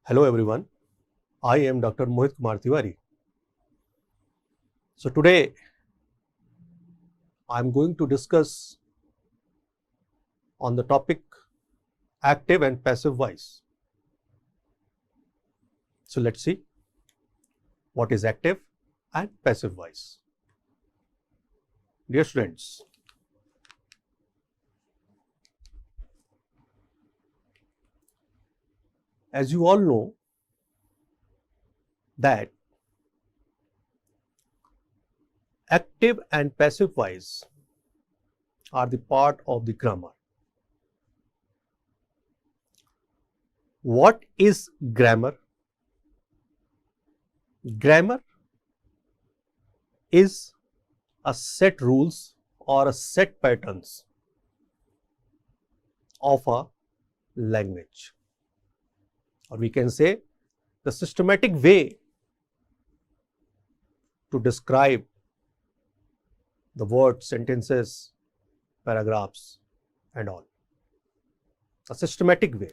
Hello everyone, I am Dr. Mohit Tiwari. So today I am going to discuss on the topic active and passive voice. So let's see what is active and passive voice. Dear students, as you all know that active and passive voice are the part of the grammar. What is grammar? Grammar is a set rules or a set patterns of a language, or we can say the systematic way to describe the words, sentences, paragraphs and all. A systematic way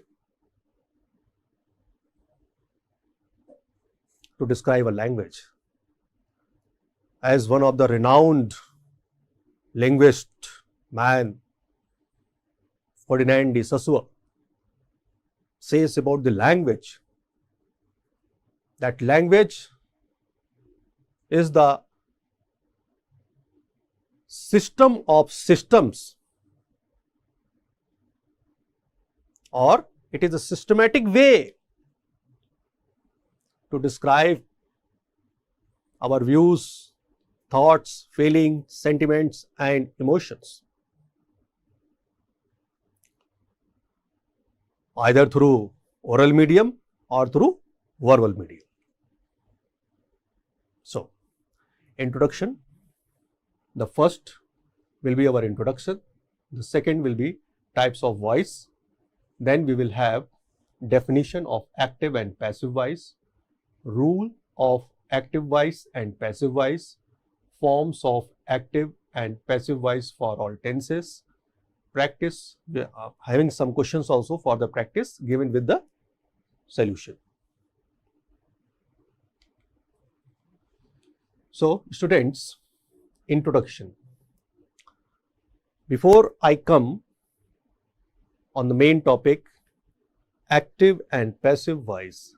to describe a language. As one of the renowned linguist man, Ferdinand de Saussure, says about the language, that language is the system of systems, or it is a systematic way to describe our views, thoughts, feelings, sentiments and emotions, either through oral medium or through verbal medium. So, introduction. The first will be our introduction. The second will be types of voice. Then we will have definition of active and passive voice, rule of active voice and passive voice, forms of active and passive voice for all tenses, practice, having some questions also for the practice given with the solution. So, students, introduction. Before I come on the main topic, active and passive voice,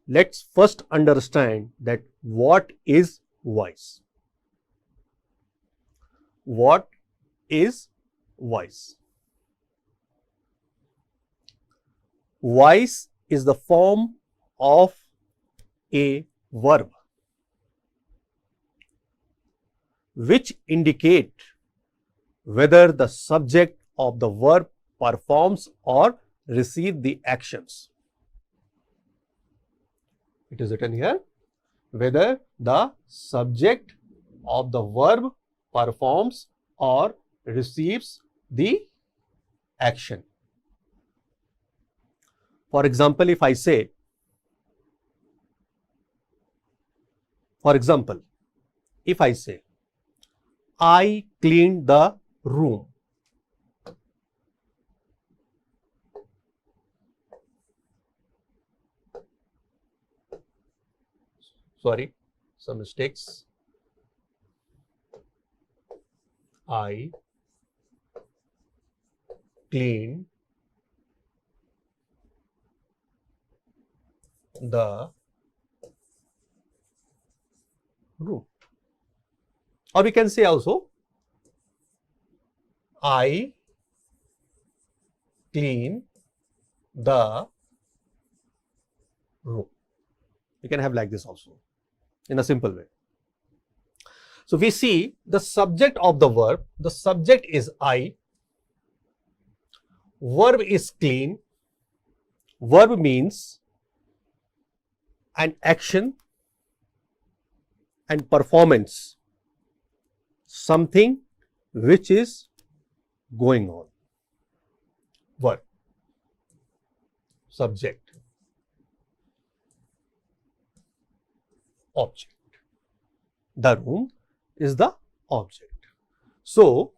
let's first understand that what is voice. What is voice? Voice is the form of a verb which indicate whether the subject of the verb performs or receive the actions. It is written here, whether the subject of the verb performs or receives the action. For example, if I say, I cleaned the room. Sorry, some mistakes. I cleaned the room. Or we can say also, I clean the room. We can have like this also in a simple way. So we see the subject of the verb, the subject is I, verb is clean, verb means an action and performance, something which is going on. Verb, subject, object. The room is the object. So,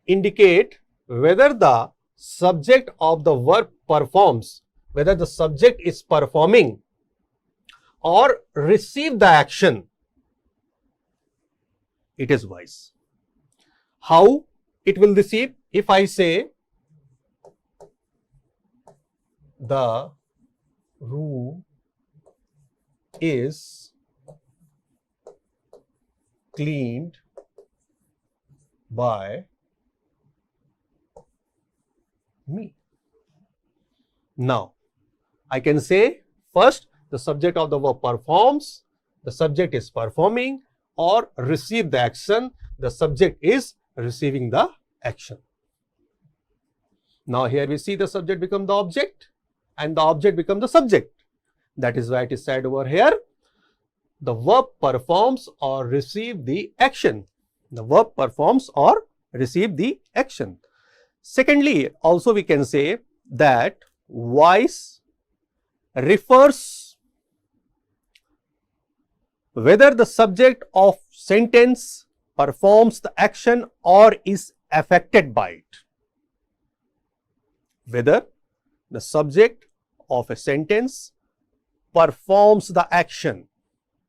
indicate whether the subject of the verb performs, whether the subject is performing or receive the action, it is voice. How it will receive? If I say the room is cleaned by me. Now, I can say first the subject of the verb performs, the subject is performing, or receive the action, the subject is receiving the action. Now here we see the subject become the object and the object become the subject. That is why it is said over here, the verb performs or receive the action. The verb performs or receive the action. Secondly, also we can say that voice refers whether the subject of sentence performs the action or is affected by it. Whether the subject of a sentence performs the action,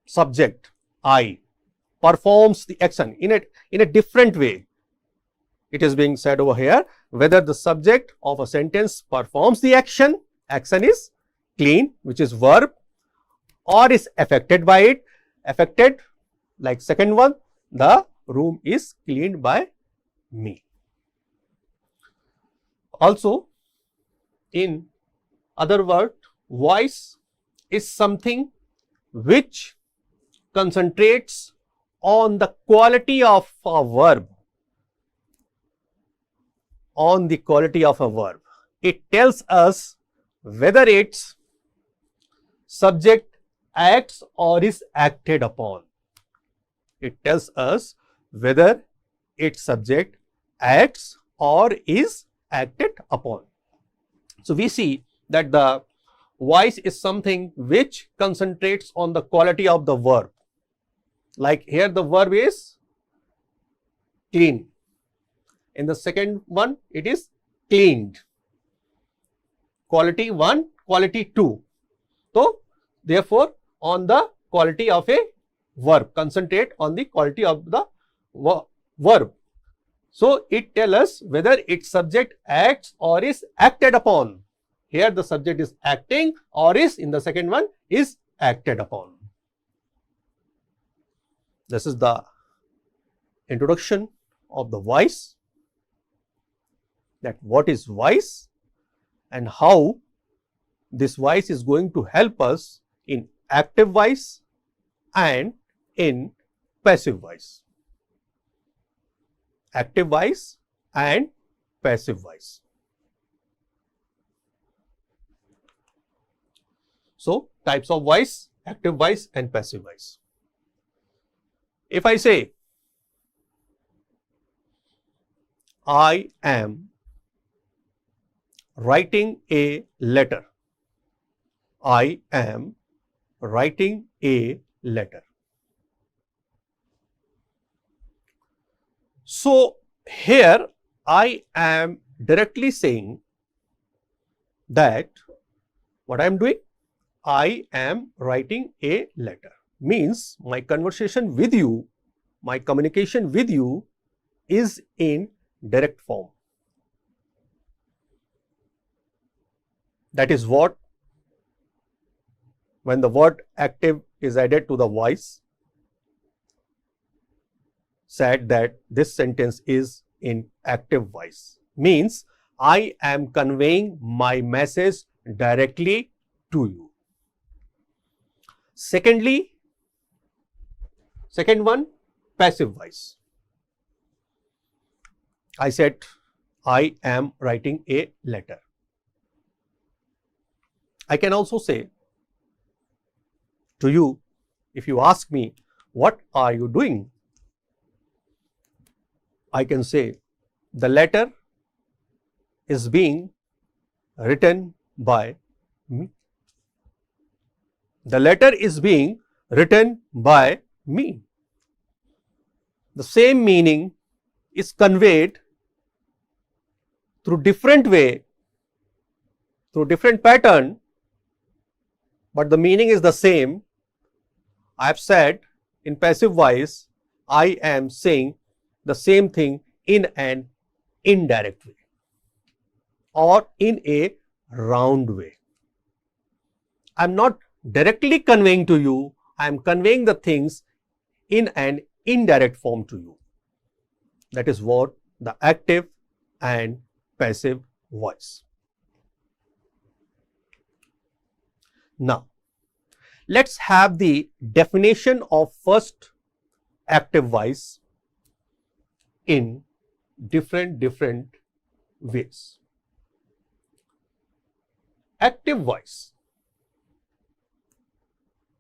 subject I performs the action in a different way. It is being said over here, whether the subject of a sentence performs the action, action is clean, which is verb, or is affected by it. Affected, like second one, the room is cleaned by me. Also, in other words, voice is something which concentrates on the quality of a verb. On the quality of a verb. It tells us whether its subject acts or is acted upon. It tells us whether its subject acts or is acted upon. So we see that the voice is something which concentrates on the quality of the verb. Like here the verb is clean. In the second one, it is cleaned. Quality 1, quality 2. So, therefore, on the quality of a verb, concentrate on the quality of the verb. So, it tells us whether its subject acts or is acted upon. Here the subject is acting or is, in the second one, is acted upon. This is the introduction of the voice, that what is voice and how this voice is going to help us in active voice and in passive voice. Active voice and passive voice. So, types of voice, active voice and passive voice. If I say, I am writing a letter. I am writing a letter. So, here I am directly saying that what I am doing? I am writing a letter. Means my conversation with you, my communication with you is in direct form. That is what, when the word active is added to the voice, said that this sentence is in active voice. Means I am conveying my message directly to you. Secondly, second one, passive voice. I said, I am writing a letter. I can also say to you, if you ask me, what are you doing? I can say, the letter is being written by me. The letter is being written by me. The same meaning is conveyed through different way, through different pattern, but the meaning is the same I have said in passive voice, I am saying the same thing in an indirect way or in a round way. I am not directly conveying to you, I am conveying the things in an indirect form to you. That is what the active and passive voice. Now, let's have the definition of first active voice in different ways. Active voice.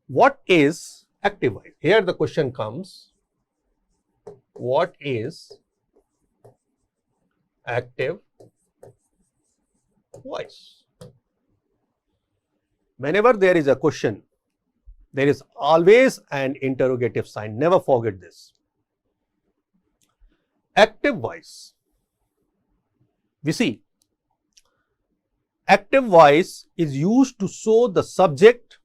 What is active voice? Here the question comes, what is active voice? Whenever there is a question, there is always an interrogative sign. Never forget this. Active voice. We see, active voice is used to show the subject.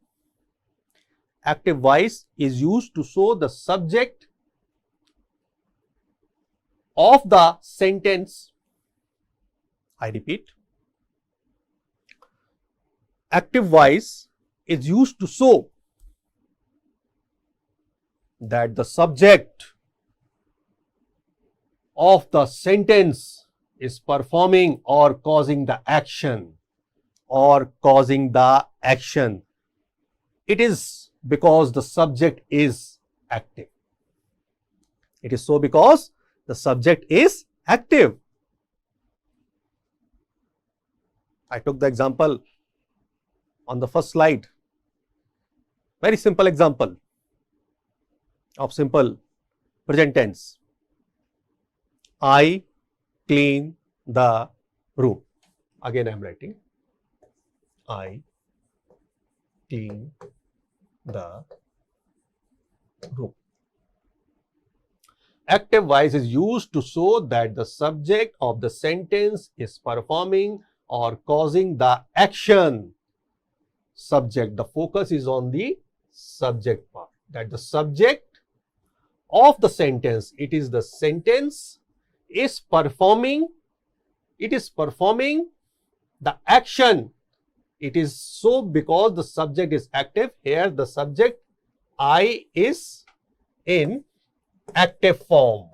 Active voice is used to show the subject of the sentence. I repeat, active voice is used to show that the subject of the sentence is performing or causing the action It is because the subject is active. It is so because the subject is active. I took the example on the first slide. Very simple example of simple present tense. I clean the room. Again I am writing, I clean the room. Active voice is used to show that the subject of the sentence is performing or causing the action. Subject, the focus is on the subject part, that the subject of the sentence, it is the sentence is performing, it is performing the action. It is so because the subject is active. Here the subject I is in active form.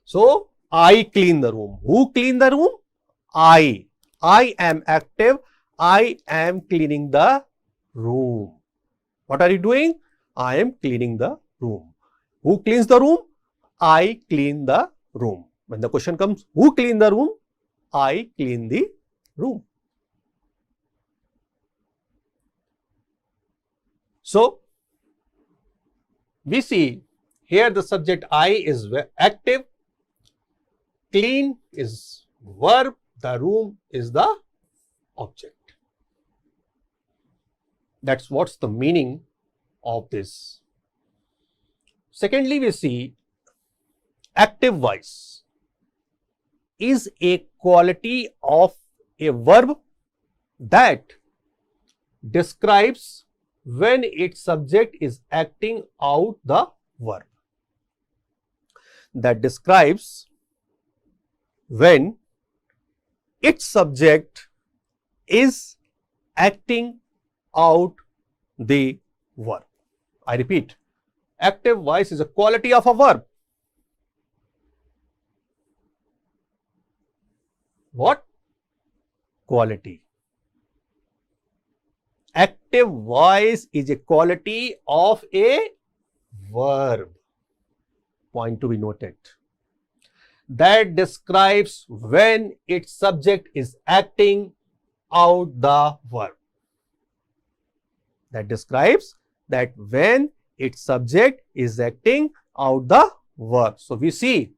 So I clean the room. Who clean the room? I am active. I am cleaning the room. What are you doing? I am cleaning the room. Who cleans the room? I clean the room. When the question comes, who clean the room? I clean the room. So we see here the subject I is active, clean is verb, the room is the object. That's what's the meaning of this. Secondly, we see active voice is a quality of a verb that describes when its subject is acting out the verb. That describes when its subject is acting out the verb. I repeat, active voice is a quality of a verb. What? Quality. Active voice is a quality of a verb. Point to be noted. That describes when its subject is acting out the verb. That describes that when its subject is acting out the verb. So we see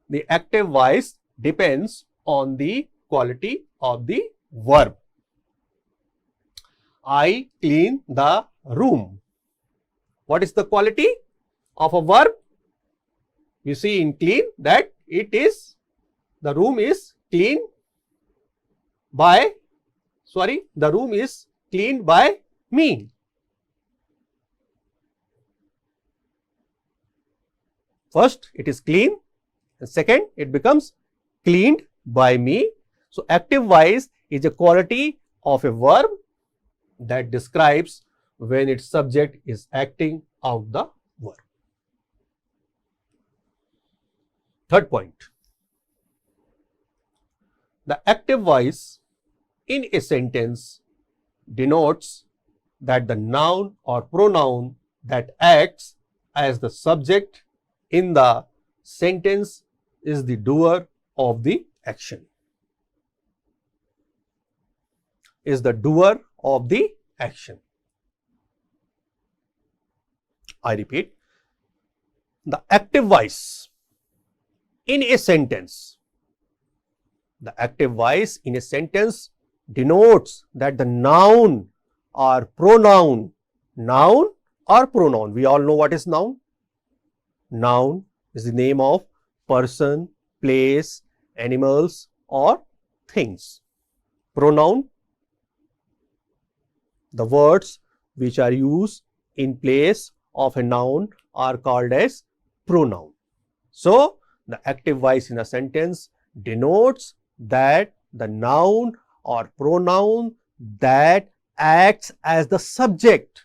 the active voice depends on the quality of the verb. I clean the room. What is the quality of a verb? You see in clean that it is, the room is clean by, the room is cleaned by me. First, it is clean, and second, it becomes cleaned by me. So, active voice is a quality of a verb that describes when its subject is acting out the verb. Third point, the active voice in a sentence denotes that the noun or pronoun that acts as the subject in the sentence is the doer of the action. Is the doer of the action. I repeat, the active voice in a sentence, the active voice in a sentence denotes that the noun or pronoun, we all know what is noun. Noun is the name of person, place, animals or things. Pronoun, the words which are used in place of a noun are called as pronoun. So, the active voice in a sentence denotes that the noun or pronoun that acts as the subject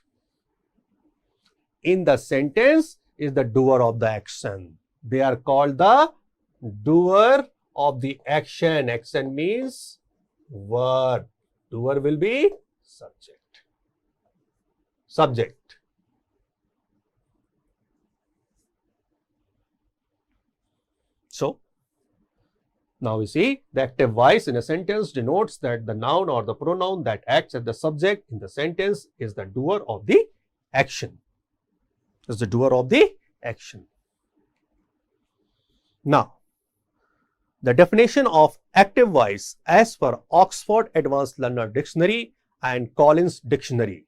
in the sentence is the doer of the action. They are called the doer of the action. Action means verb. Doer will be subject. Subject. So, now we see the active voice in a sentence denotes that the noun or the pronoun that acts as the subject in the sentence is the doer of the action. Is the doer of the action. Now, the definition of active voice as per Oxford Advanced Learner Dictionary and Collins Dictionary.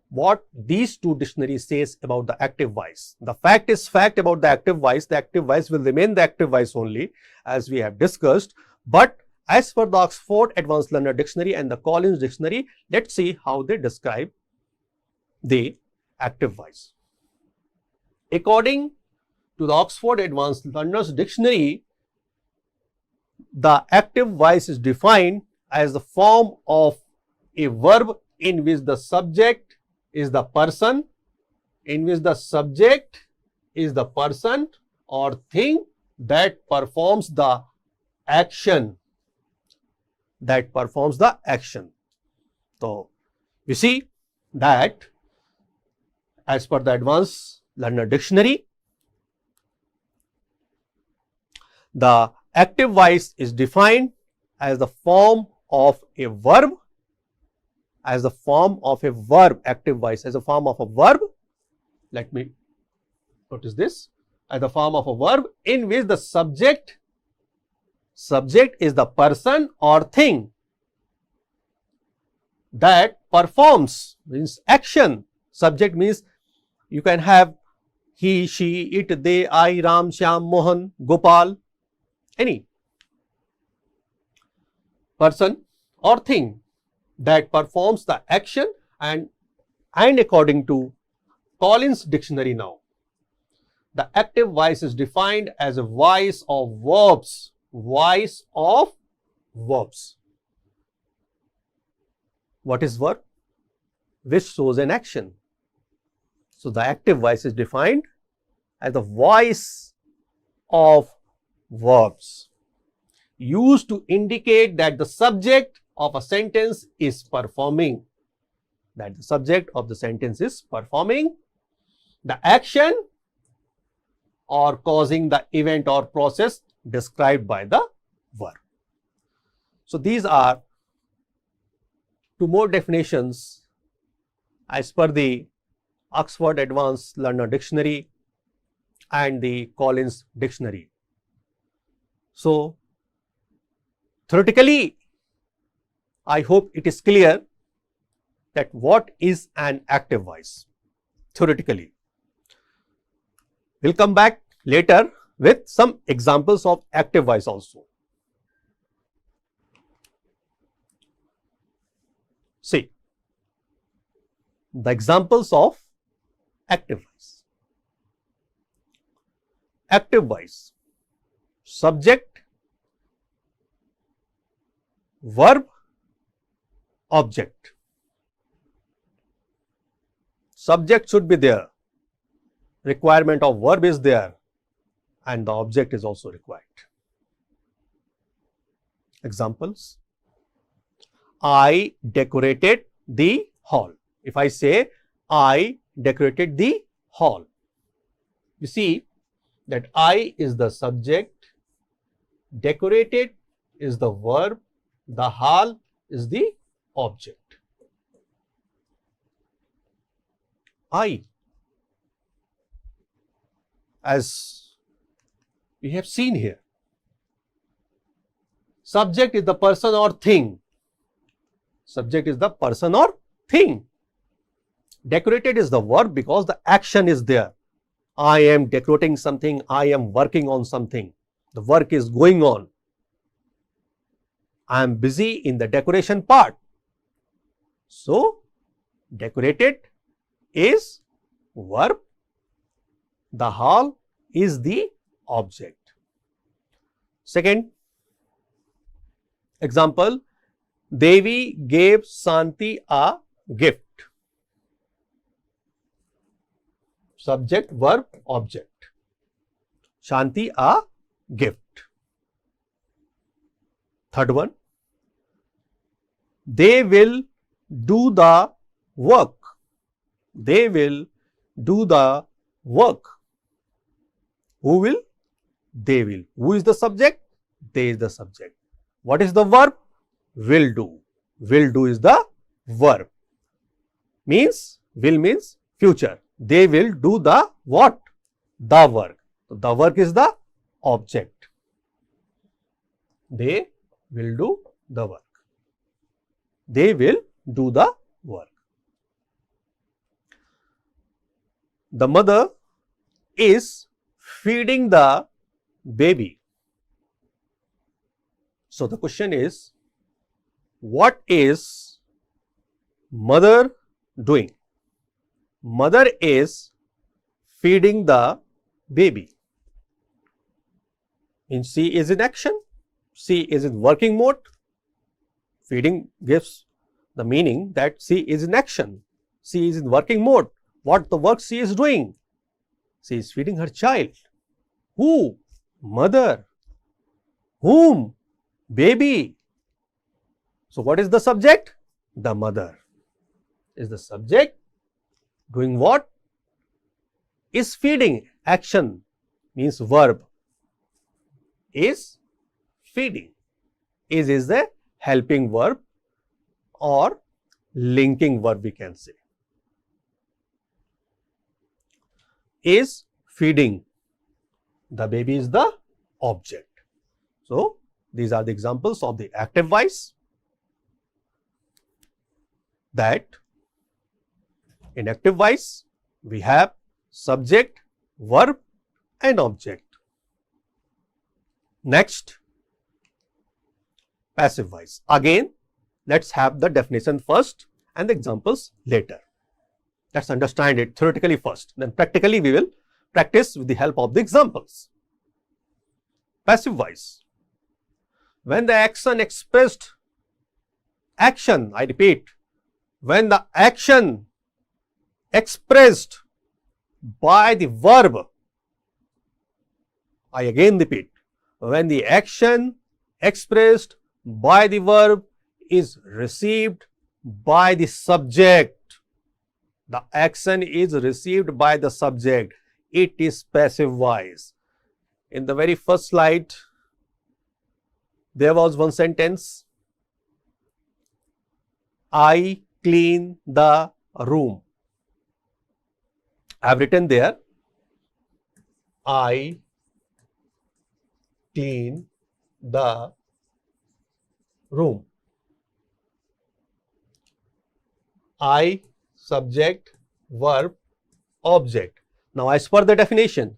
What these two dictionaries says about the active voice. The fact is fact about the active voice. The active voice will remain the active voice only, as we have discussed. But as per the Oxford Advanced Learner Dictionary and the Collins Dictionary, let's see how they describe the active voice. According to the Oxford Advanced Learners Dictionary, the active voice is defined as the form of a verb in which the subject is the person, or thing that performs the action. So, you see that as per the Advanced Learner Dictionary, the active voice is defined as the form of a verb, active voice as a form of a verb. Let me notice this, as the form of a verb in which the subject is the person or thing that performs, means action. Subject means you can have he, she, it, they, I, Ram, Shyam, Mohan, Gopal, any person or thing that performs the action, and according to Collins Dictionary now, the active voice is defined as a voice of verbs. What is verb? Which shows an action. So, the active voice is defined as the voice of verbs used to indicate that the subject of a sentence is performing. The action or causing the event or process described by the verb. So, these are two more definitions as per the Oxford Advanced Learner Dictionary and the Collins Dictionary. So, theoretically, I hope it is clear that what is an active voice theoretically. We will come back later with some examples of active voice also. See, the examples of active voice. Active voice: subject, verb, object. Subject should be there, requirement of verb is there, and the object is also required. Examples: I decorated the hall. If I say I decorated the hall, you see that I is the subject, decorated is the verb, the hall is the object. I, as we have seen here, subject is the person or thing. Subject is the person or thing. Decorated is the verb because the action is there. I am decorating something, I am working on something. The work is going on. I am busy in the decoration part. So, decorated is verb, the hall is the object. Second example, Devi gave Santi a gift. Subject, verb, object. Shanti a gift. Third one, they will do the work. They will do the work. Who will? They will. Who is the subject? They is the subject. What is the verb? Will do. Will do is the verb. Means, will means future. They will do the what? The work. So, the work is the object. They will do the work. They will do the work. The mother is feeding the baby. So, the question is, what is mother doing? Mother is feeding the baby. And she is in action. She is in working mode. Feeding gives the meaning that she is in action. She is in working mode. What the work she is doing? She is feeding her child. Who? Mother. Whom? Baby. So, what is the subject? The mother is the subject. Doing what? Is feeding. Action means verb. Is feeding. Is the helping verb or linking verb we can say. Is feeding. The baby is the object. So, these are the examples of the active voice. That in active voice we have subject, verb and object. Next, passive voice. Again, let's have the definition first and the examples later. Let's understand it theoretically first, then practically we will practice with the help of the examples. Passive voice. When the action expressed, action, I repeat, when the action expressed by the verb, I again repeat, when the action expressed by the verb is received by the subject, the action is received by the subject, it is passive voice. In the very first slide, there was one sentence, I clean the room. I have written there, I clean the room. I, subject, verb, object. Now, as per the definition,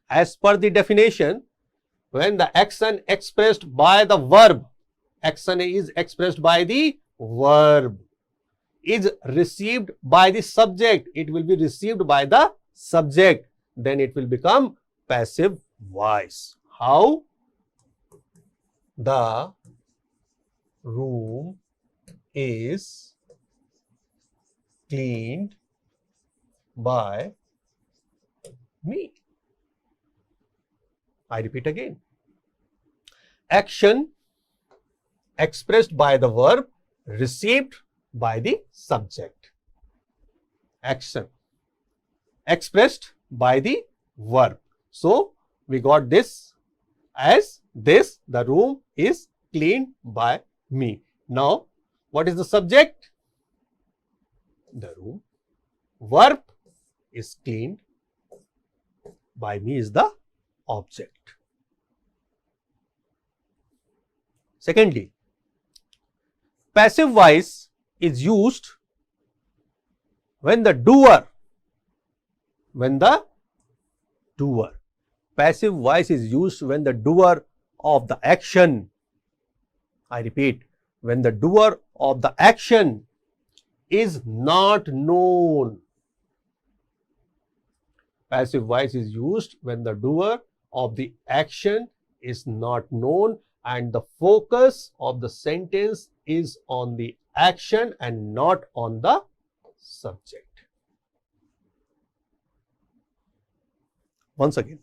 when the action expressed by the verb, action is expressed by the verb. is received by the subject. It will be received by the subject. Then it will become passive voice. How? The room is cleaned by me. I repeat again. Action expressed by the verb, received by the subject. Action expressed by the verb. So we got this as this, the room is cleaned by me. Now, what is the subject? The room. Verb is cleaned by me is the object. Secondly, passive voice is used when the doer, passive voice is used when the doer of the action, I repeat, when the doer of the action is not known. Passive voice is used when the doer of the action is not known and the focus of the sentence is on the action and not on the subject. Once again,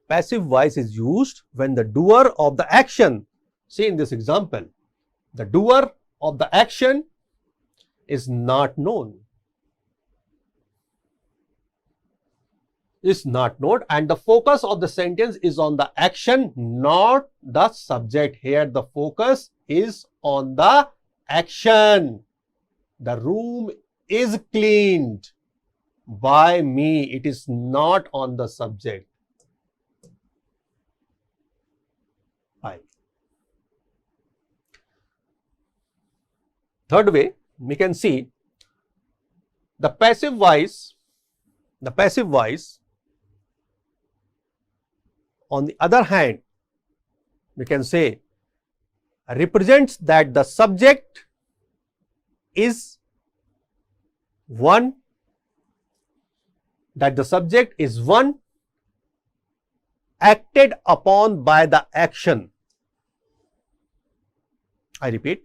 passive voice is used when the doer of the action, see in this example, the doer of the action is not known. Is not known and the focus of the sentence is on the action, not the subject. Here the focus is on the action. The room is cleaned by me. It is not on the subject. Third way, we can see the passive voice on the other hand, we can say represents that the subject is one, acted upon by the action. I repeat,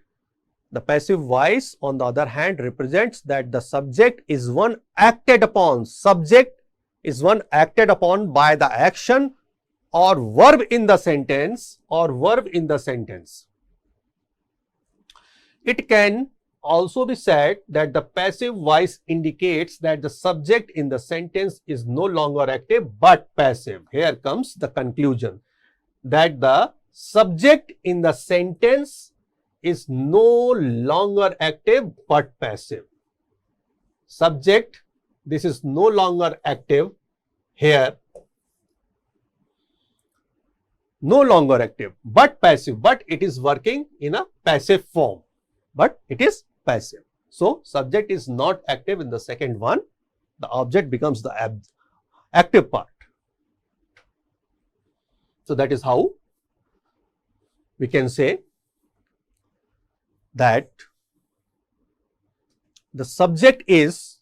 the passive voice on the other hand represents that the subject is one acted upon. Subject is one acted upon by the action or verb in the sentence It can also be said that the passive voice indicates that the subject in the sentence is no longer active but passive. Here comes the conclusion that the subject in the sentence is no longer active but passive. Subject, this is no longer active here, no longer active but passive, but it is working in a passive form, but it is passive. So, subject is not active in the second one, the object becomes the active part. So, that is how we can say that the subject is,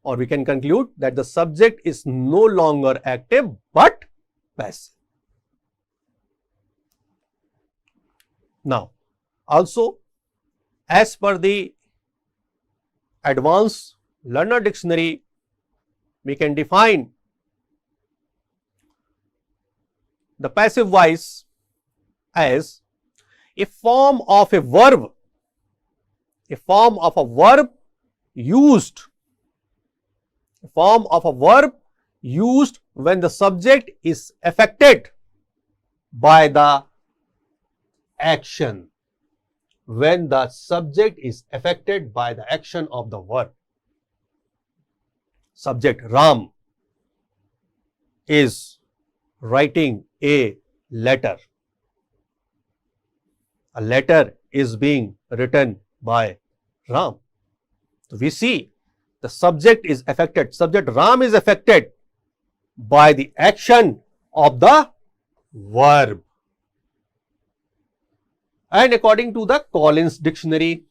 or we can conclude that the subject is no longer active but passive. Now, also as per the Advanced Learner Dictionary, we can define the passive voice as a form of a verb, used when the subject is affected by the action. When the subject is affected by the action of the verb. Subject Ram is writing a letter. A letter is being written by Ram. So, we see the subject is affected. Subject Ram is affected by the action of the verb. And according to the Collins Dictionary,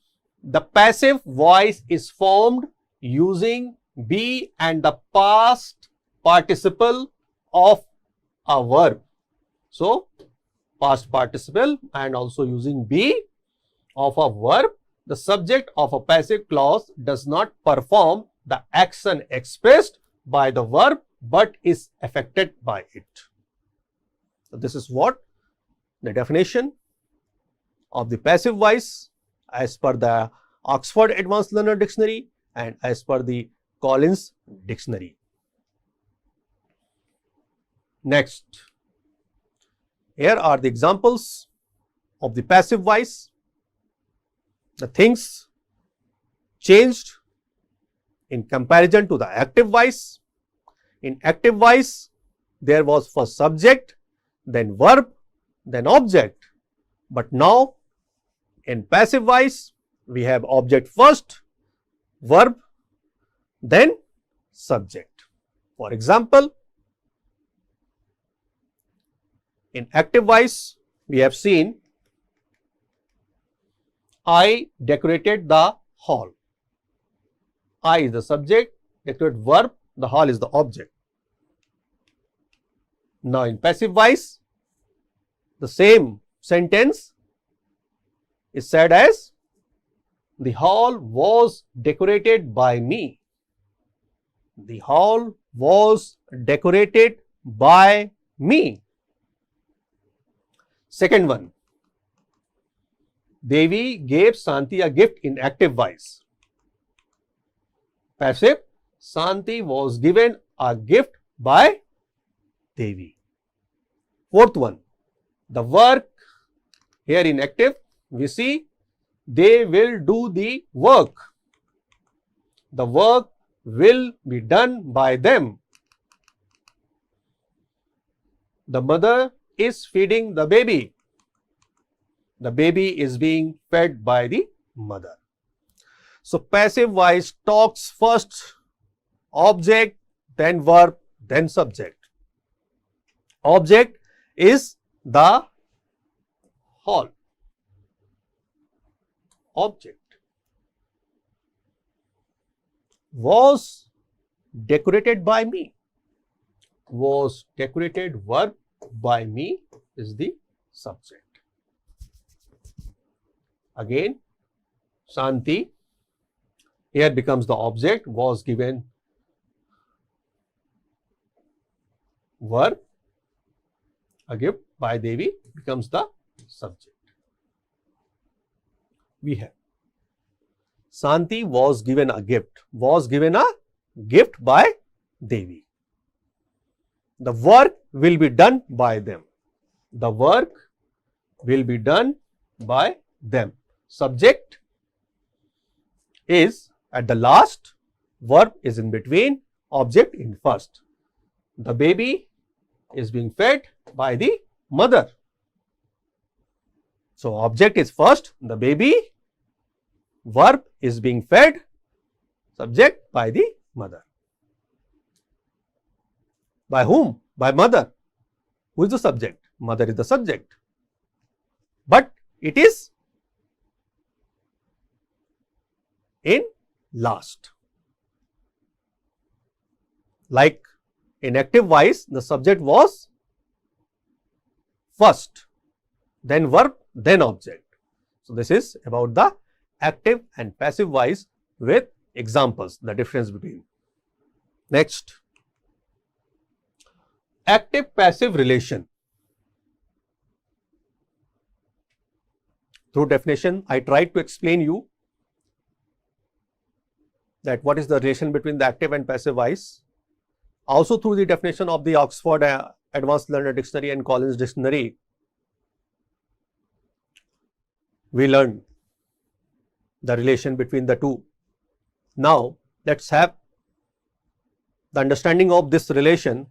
The passive voice is formed using be and the past participle of a verb. So, past participle and also using be of a verb. The subject of a passive clause does not perform the action expressed by the verb but is affected by it. So, this is what the definition of the passive voice as per the Oxford Advanced Learner Dictionary and as per the Collins Dictionary. Next, here are the examples of the passive voice. The things changed in comparison to the active voice. In active voice, there was first subject, then verb, then object. But now, in passive voice, we have object first, verb, then subject. For example, in active voice, we have seen I decorated the hall. I is the subject, decorate verb, the hall is the object. Now, in passive voice, the same sentence is said as the hall was decorated by me. The hall was decorated by me. Second one, Devi gave Santi a gift in active voice. Passive, Santi was given a gift by Devi. Fourth one, the work, here in active, we see they will do the work. The work will be done by them. The mother is feeding the baby. The baby is being fed by the mother. So, passive voice talks first object, then verb, then subject. Object is the hall. Object was decorated by me. Was decorated verb by me is the subject. Again, Santi here becomes the object, was given verb, a gift by Devi becomes the subject. We have Santi was given a gift, was given a gift by Devi. The work will be done by them. The work will be done by them. Subject is at the last, verb is in between, object in first. The baby is being fed by the mother. So, object is first, the baby, verb is being fed, subject by the mother. By whom? By mother. Who is the subject? Mother is the subject. But it is in last. Like in active voice, the subject was first, then verb, then object. So, this is about the active and passive voice with examples, the difference between. Next, active passive relation. Through definition, I tried to explain you that what is the relation between the active and passive voice. Also through the definition of the Oxford Advanced Learner Dictionary and Collins Dictionary, we learned the relation between the two. Now, let us have the understanding of this relation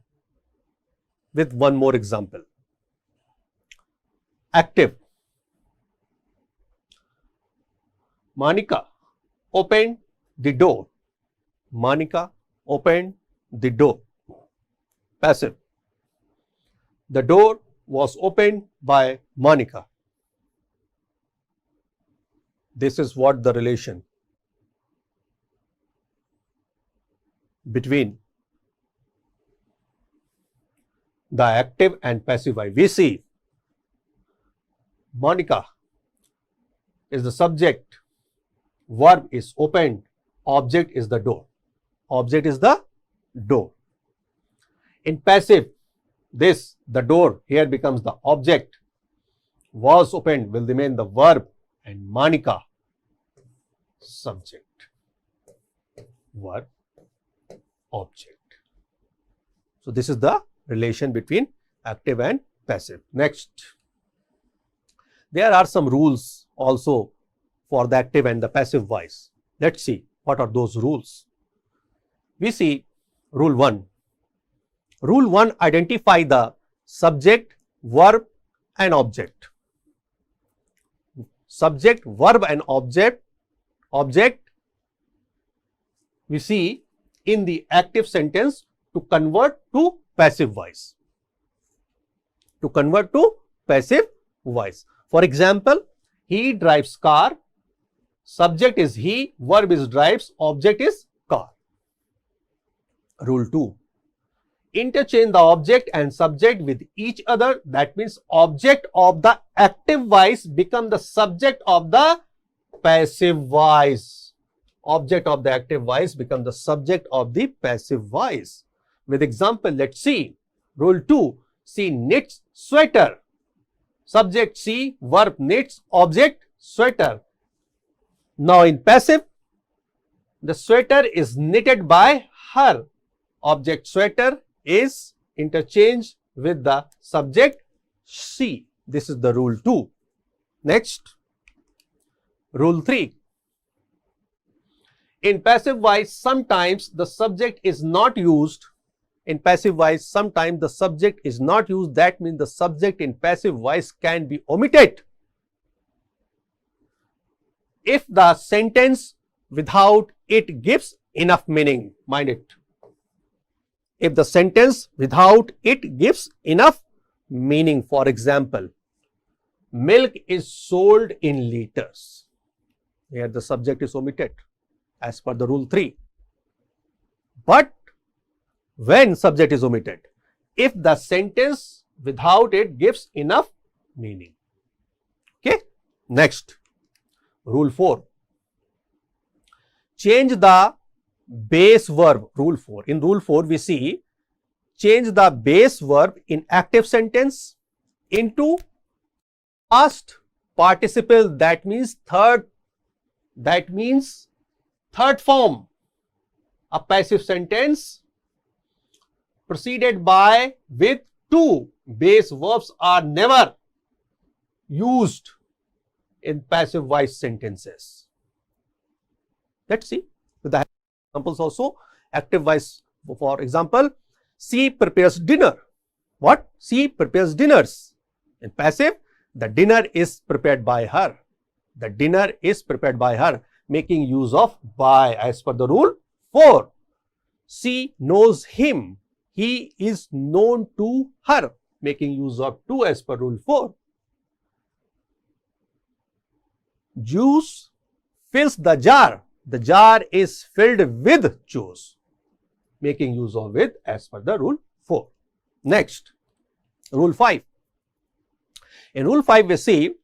with one more example. Active. Monica opened the door. Monica opened the door. Passive. The door was opened by Monica. This is what the relation between the active and passive voice. We see Monica is the subject, verb is opened, object is the door. Object is the door. In passive, the door here becomes the object, was opened will remain the verb, and Monica subject, verb, object. So this is the relation between active and passive. Next, there are some rules also for the active and the passive voice. Let's see what are those rules. We see rule 1. Rule 1, identify the subject, verb and object. Subject, verb and object. We see in the active sentence to convert to passive voice. To convert to passive voice. For example, he drives car. Subject is he, verb is drives, object is car. Rule 2. Interchange the object and subject with each other. That means object of the active voice become the subject of the passive voice. Object of the active voice become the subject of the passive voice. With example, let's see. Rule 2. She knits sweater. Subject she, verb knits, object sweater. Now in passive, the sweater is knitted by her. Object sweater is interchanged with the subject she. This is the rule 2. Next, rule 3. In passive voice, sometimes the subject is not used. In passive voice, sometimes the subject is not used. That means the subject in passive voice can be omitted if the sentence without it gives enough meaning. Mind it. If the sentence without it gives enough meaning. For example, milk is sold in liters. Here the subject is omitted as per the rule 3. But when subject is omitted, if the sentence without it gives enough meaning. Okay. Next, rule 4. Change the base verb. Rule 4. In rule 4, we see change the base verb in active sentence into past participle. That means third form. A passive sentence preceded by with two base verbs are never used in passive voice sentences. Let's see with the examples also. Active voice, for example, she prepares dinner. What? She prepares dinners. In passive, the dinner is prepared by her. The dinner is prepared by her, making use of by as per the rule 4. She knows him. He is known to her, making use of to as per rule 4. Juice fills the jar. The jar is filled with juice, making use of with as per the rule 4. Next, rule 5. In rule 5, we see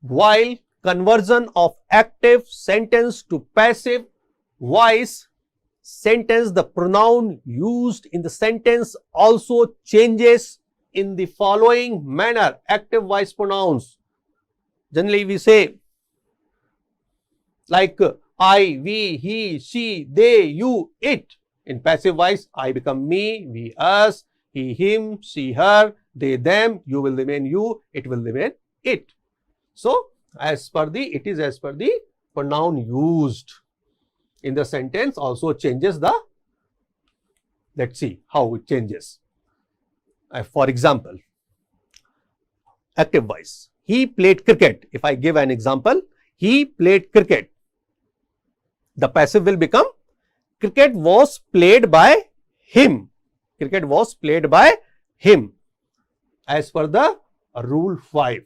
while conversion of active sentence to passive voice sentence, the pronoun used in the sentence also changes in the following manner. Active voice pronouns. Generally, we say like I, we, he, she, they, you, it. In passive voice, I become me, we, us, he, him, she, her, they, them, you will remain you, it will remain it. So, it is as per the pronoun used in the sentence also changes the, let's see how it changes. For example, active voice, he played cricket. If I give an example, he played cricket. The passive will become cricket was played by him. Cricket was played by him as per the rule 5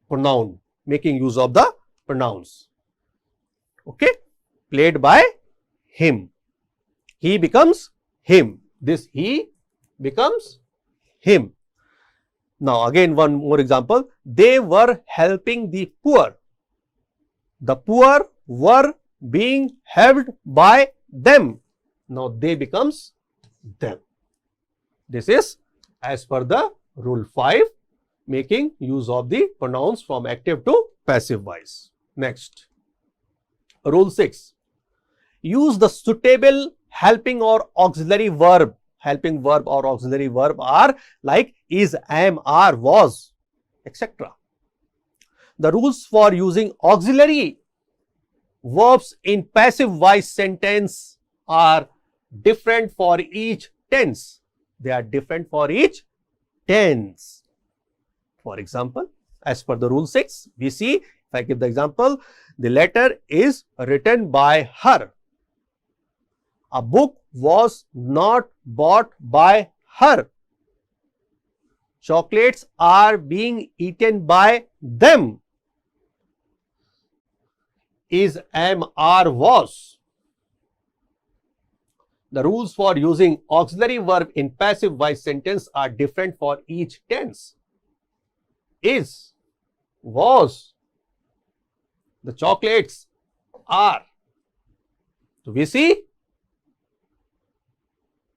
pronoun, making use of the pronouns. Okay, played by him. He becomes him. This he becomes him. Now again one more example. They were helping the poor. The poor were being helped by them. Now they becomes them. This is as per the rule 5, making use of the pronouns from active to passive voice. Next, rule 6. Use the suitable helping or auxiliary verb. Helping verb or auxiliary verb are like is, am, are, was, etc. The rules for using auxiliary verbs in passive voice sentence are different for each tense. They are different for each tense. For example, as per the rule 6, we see, if I give the example, the letter is written by her. A book was not bought by her. Chocolates are being eaten by them. Is, am, are, was. The rules for using auxiliary verb in passive voice sentence are different for each tense. Is, was, the chocolates are. So we see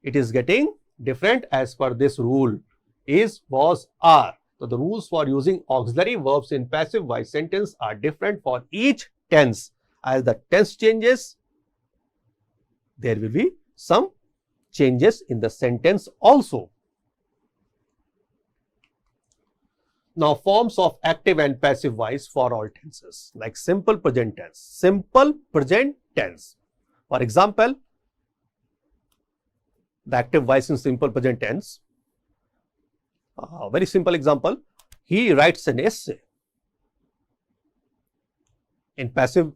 it is getting different as per this rule. Is, was, are. So the rules for using auxiliary verbs in passive voice sentence are different for each tense. As the tense changes, there will be some changes in the sentence also. Now, forms of active and passive voice for all tenses, like simple present tense. Simple present tense. For example, the active voice in simple present tense. Very simple example. He writes an essay. In passive,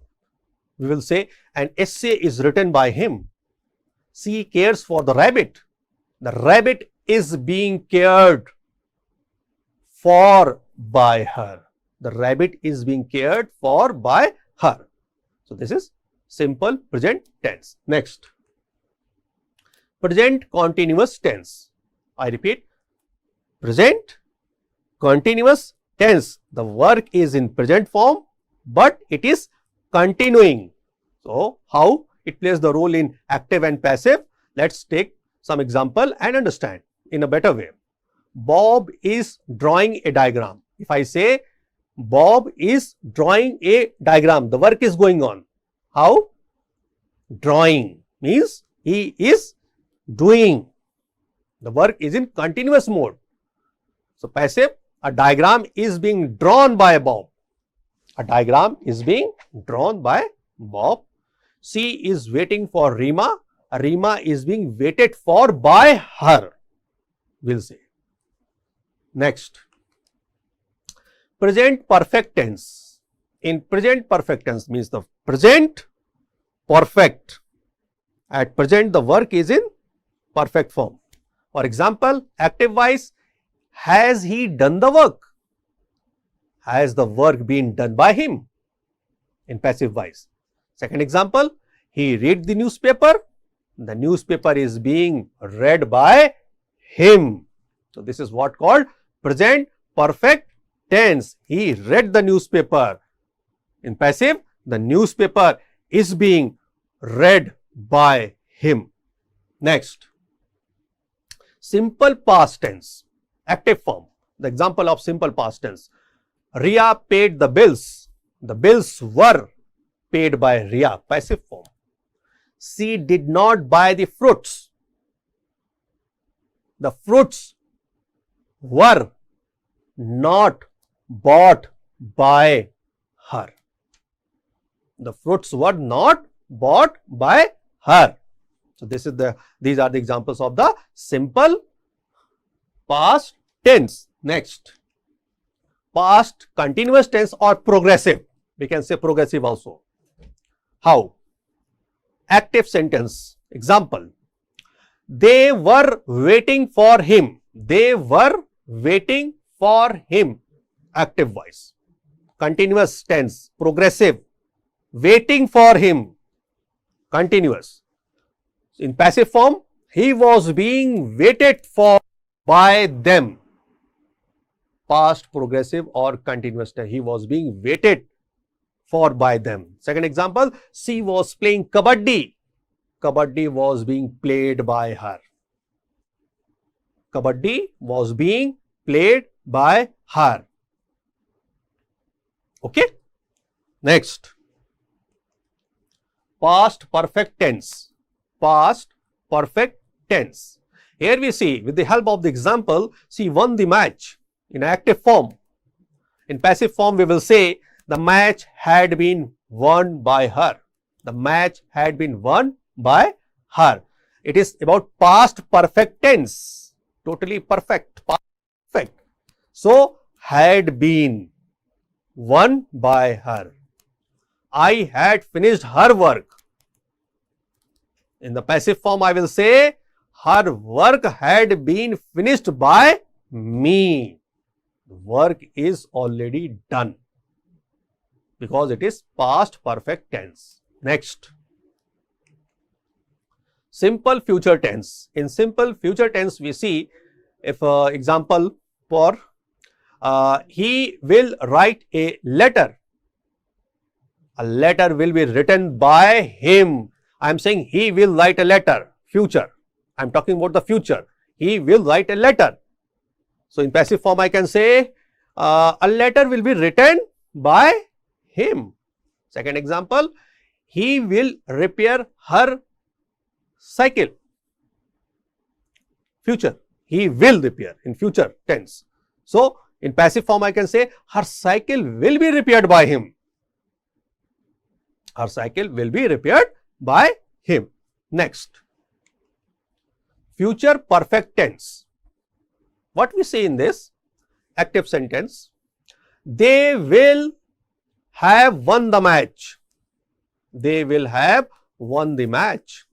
we will say an essay is written by him. She cares for the rabbit. The rabbit is being cared for by her. The rabbit is being cared for by her. So this is simple present tense. Next, present continuous tense. I repeat, present continuous tense. The work is in present form, but it is continuing. So how it plays the role in active and passive? Let's take some example and understand in a better way. Bob is drawing a diagram. If I say Bob is drawing a diagram, the work is going on. How? Drawing means he is doing. The work is in continuous mode. So passive, a diagram is being drawn by Bob. A diagram is being drawn by Bob. She is waiting for Rima. Rima is being waited for by her. We'll say. Next, present perfect tense. In present perfect tense means the present perfect. At present, the work is in perfect form. For example, active voice, has he done the work? Has the work been done by him? In passive voice. Second example, he read the newspaper. The newspaper is being read by him. So this is what called present perfect tense. He read the newspaper. In passive, the newspaper is being read by him. Next, simple past tense, active form. The example of simple past tense. Ria paid the bills. The bills were paid by Ria, passive form. She did not buy the fruits. The fruits were not bought by her. The fruits were not bought by her. So this is these are the examples of the simple past tense. Next, past continuous tense or progressive. We can say progressive also. How? Active sentence. Example, they were waiting for him. They were waiting for him. Active voice. Continuous tense, progressive. waiting for him. Continuous. In passive form, he was being waited for by them. Past, progressive or continuous tense. He was being waited for by them. Second example, she was playing kabaddi. Kabaddi was being played by her. Kabaddi was being played by her. Okay. Next, past perfect tense. Past perfect tense. Here we see, with the help of the example, she won the match in active form. In passive form, we will say the match had been won by her. The match had been won by her. It is about past perfect tense. Totally perfect. Past perfect. So, had been won by her. I had finished her work. In the passive form, I will say her work had been finished by me. The work is already done because it is past perfect tense. Next, simple future tense. In simple future tense, we see if example for he will write a letter. A letter will be written by him. I am saying he will write a letter. Future. I am talking about the future. He will write a letter. So, in passive form, I can say a letter will be written by him. Second example, he will repair her cycle. Future. He will repair in future tense. So, in passive form, I can say her cycle will be repaired by him. Her cycle will be repaired by him. Next, future perfect tense. What we say in this active sentence? They will have won the match. They will have won the match.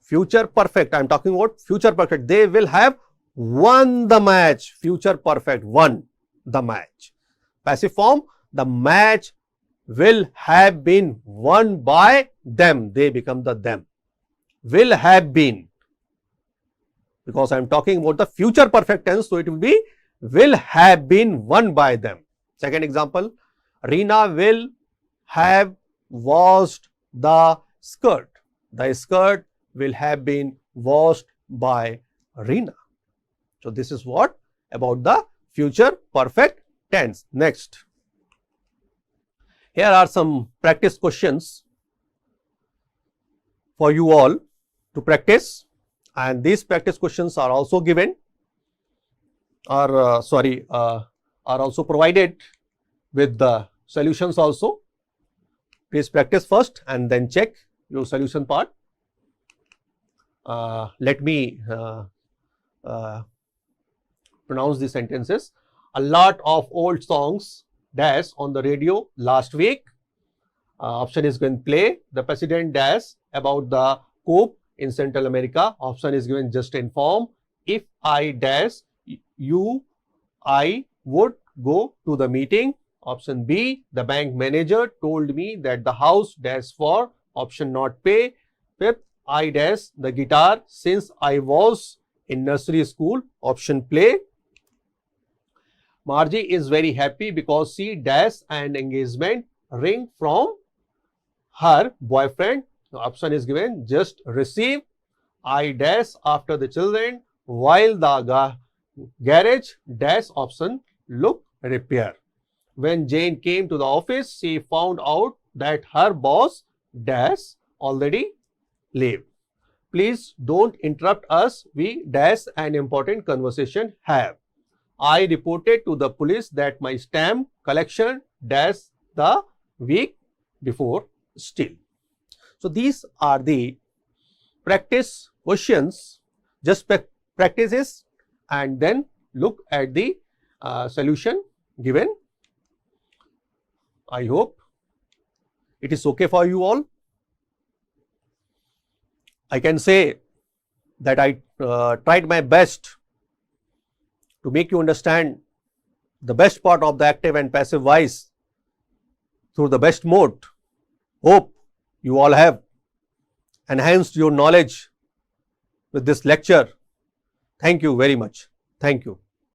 Future perfect. I am talking about future perfect. They will have won the match. Future perfect. Won the match. Passive form. The match will have been won by them. They become the them. Will have been. Because I am talking about the future perfect tense, so it will be will have been won by them. Second example, Reena will have washed the skirt. The skirt will have been washed by Reena. So, this is what about the future perfect tense. Next, here are some practice questions for you all to practice, and these practice questions are also given are also provided with the solutions also. Please practice first and then check your solution part. Let me pronounce the sentences. A lot of old songs dash on the radio last week. Option is given play. The president dash about the coup in Central America. Option is given just inform. If I dash you, I would go to the meeting. Option B, the bank manager told me that the house dash for. Option not pay. Fifth, I dash the guitar since I was in nursery school. Option play. Margie is very happy because she dash an engagement ring from her boyfriend. The option is given just receive. I dash after the children while the garage dash option look repair. When Jane came to the office, she found out that her boss dash already leave. Please don't interrupt us. We dash an important conversation have. I reported to the police that my stamp collection dash the week before still. So, these are the practice questions. Just practice this and then look at the solution given. I hope it is okay for you all. I can say that I tried my best to make you understand the best part of the active and passive voice through the best mode. Hope you all have enhanced your knowledge with this lecture. Thank you very much. Thank you.